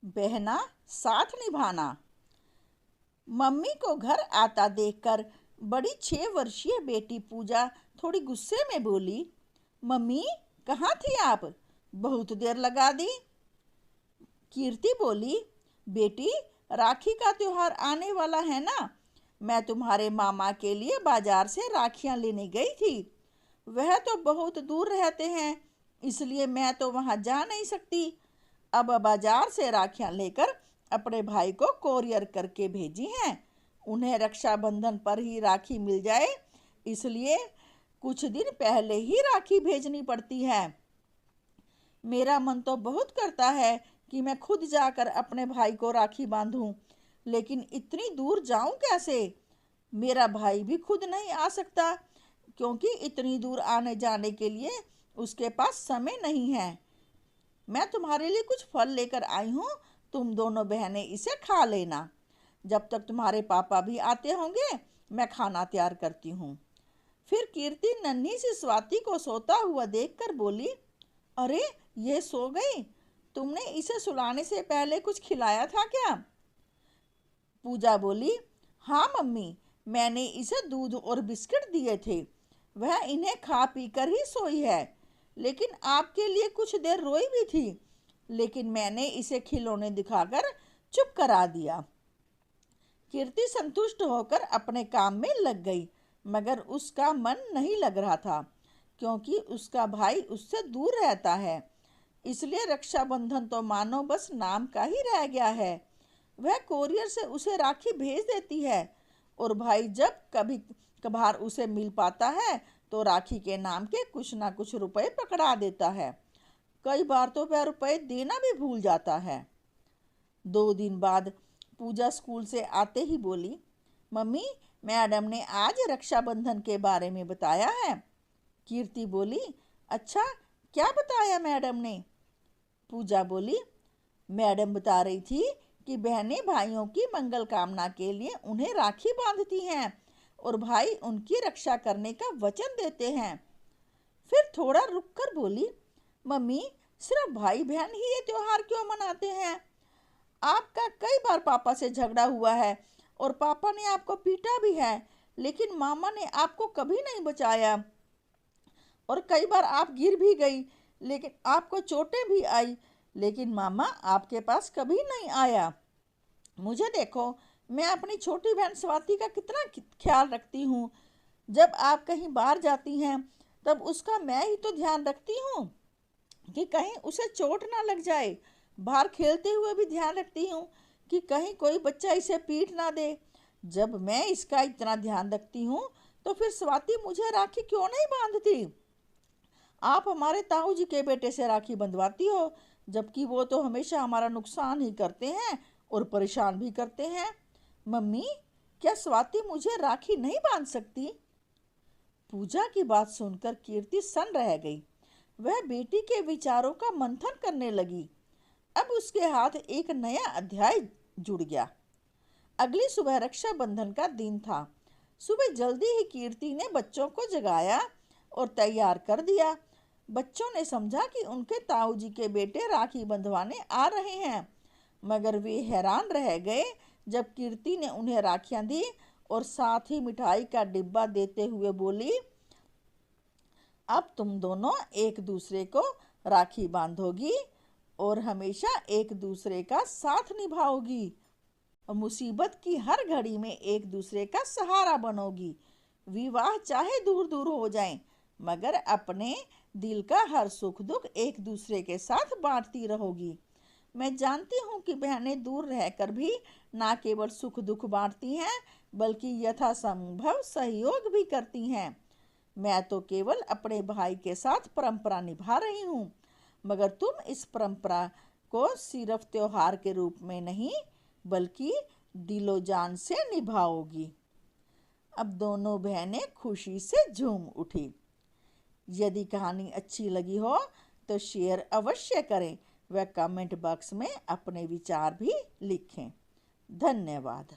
बहना साथ निभाना। मम्मी को घर आता देखकर बड़ी 6 वर्षीय बेटी पूजा थोड़ी गुस्से में बोली, मम्मी कहाँ थी आप? बहुत देर लगा दी। कीर्ति बोली, बेटी राखी का त्योहार आने वाला है ना, मैं तुम्हारे मामा के लिए बाजार से राखियां लेने गई थी। वह तो बहुत दूर रहते हैं, इसलिए मैं तो वहां जा नहीं सकती। अब बाजार से राखियां लेकर अपने भाई को कोरियर करके भेजी हैं। उन्हें रक्षाबंधन पर ही राखी मिल जाए, इसलिए कुछ दिन पहले ही राखी भेजनी पड़ती है। मेरा मन तो बहुत करता है कि मैं खुद जाकर अपने भाई को राखी बांधूं, लेकिन इतनी दूर जाऊं कैसे? मेरा भाई भी खुद नहीं आ सकता, क्योंकि इतनी दूर आने जाने के लिए उसके पास समय नहीं है। मैं तुम्हारे लिए कुछ फल लेकर आई हूँ, तुम दोनों बहनें इसे खा लेना। जब तक तुम्हारे पापा भी आते होंगे, मैं खाना तैयार करती हूँ। फिर कीर्ति नन्ही सी स्वाति को सोता हुआ देखकर बोली, अरे ये सो गई? तुमने इसे सुलाने से पहले कुछ खिलाया था क्या? पूजा बोली, हाँ मम्मी, मैंने इसे दूध और बिस्किट दिए थे। वह इन्हें खा पी कर ही सोई है, लेकिन आपके लिए कुछ देर रोई भी थी, लेकिन मैंने इसे खिलौने दिखाकर चुप करा दिया। कीर्ति संतुष्ट होकर अपने काम में लग गई, मगर उसका मन नहीं लग रहा था, क्योंकि उसका भाई उससे दूर रहता है। इसलिए रक्षाबंधन तो मानो बस नाम का ही रह गया है। वह कोरियर से उसे राखी भेज देती है, और भाई जब कभी कभार उसे मिल पाता है तो राखी के नाम के कुछ ना कुछ रुपए पकड़ा देता है। कई बार तो वह रुपए देना भी भूल जाता है। 2 दिन बाद पूजा स्कूल से आते ही बोली, मम्मी मैडम ने आज रक्षाबंधन के बारे में बताया है। कीर्ति बोली, अच्छा क्या बताया मैडम ने? पूजा बोली, मैडम बता रही थी कि बहनें भाइयों की मंगल कामना के लिए उन्हें राखी बांधती हैं और भाई उनकी रक्षा करने का वचन देते हैं। फिर थोड़ा रुक कर बोली, मम्मी सिर्फ भाई बहन ही ये त्योहार क्यों मनाते हैं? आपका कई बार पापा से झगड़ा हुआ है और पापा ने आपको पीटा भी है, लेकिन मामा ने आपको कभी नहीं बचाया। और कई बार आप गिर भी गई, लेकिन आपको चोटें भी आई, लेकिन मामा आपके पास कभी नहीं आया। मुझे देखो, मैं अपनी छोटी बहन स्वाति का कितना ख्याल रखती हूँ। जब आप कहीं बाहर जाती हैं, तब उसका मैं ही तो ध्यान रखती हूँ कि कहीं उसे चोट ना लग जाए। बाहर खेलते हुए भी ध्यान रखती हूँ कि कहीं कोई बच्चा इसे पीट ना दे। जब मैं इसका इतना ध्यान रखती हूँ, तो फिर स्वाति मुझे राखी क्यों नहीं बांधती? आप हमारे ताऊ जी के बेटे से राखी बंधवाती हो, जबकि वो तो हमेशा हमारा नुकसान ही करते हैं और परेशान भी करते हैं। मम्मी, क्या स्वाति मुझे राखी नहीं बांध सकती? पूजा की बात सुनकर कीर्ति सन रह गई। वह बेटी के विचारों का मंथन करने लगी। अब उसके हाथ एक नया अध्याय जुड़ गया। अगली सुबह रक्षाबंधन का दिन था। सुबह जल्दी ही कीर्ति ने बच्चों को जगाया और तैयार कर दिया। बच्चों ने समझा कि उनके ताऊ जी के बेटे राखी बंधवाने आ रहे हैं, मगर वे हैरान रह गए जब कीर्ति ने उन्हें राखियां दी और साथ ही मिठाई का डिब्बा देते हुए बोली, अब तुम दोनों एक दूसरे को राखी बांधोगी और हमेशा एक दूसरे का साथ निभाओगी और मुसीबत की हर घड़ी में एक दूसरे का सहारा बनोगी। विवाह चाहे दूर दूर हो जाएं, मगर अपने दिल का हर सुख दुख एक दूसरे के साथ बांटती रहोगी। मैं जानती हूँ कि बहनें दूर रहकर भी ना केवल सुख दुख बांटती हैं, बल्कि यथासंभव सहयोग भी करती हैं। मैं तो केवल अपने भाई के साथ परंपरा निभा रही हूँ, मगर तुम इस परंपरा को सिर्फ त्योहार के रूप में नहीं, बल्कि दिलो जान से निभाओगी। अब दोनों बहनें खुशी से झूम उठी। यदि कहानी अच्छी लगी हो तो शेयर अवश्य करें व कमेंट बॉक्स में अपने विचार भी लिखें। धन्यवाद।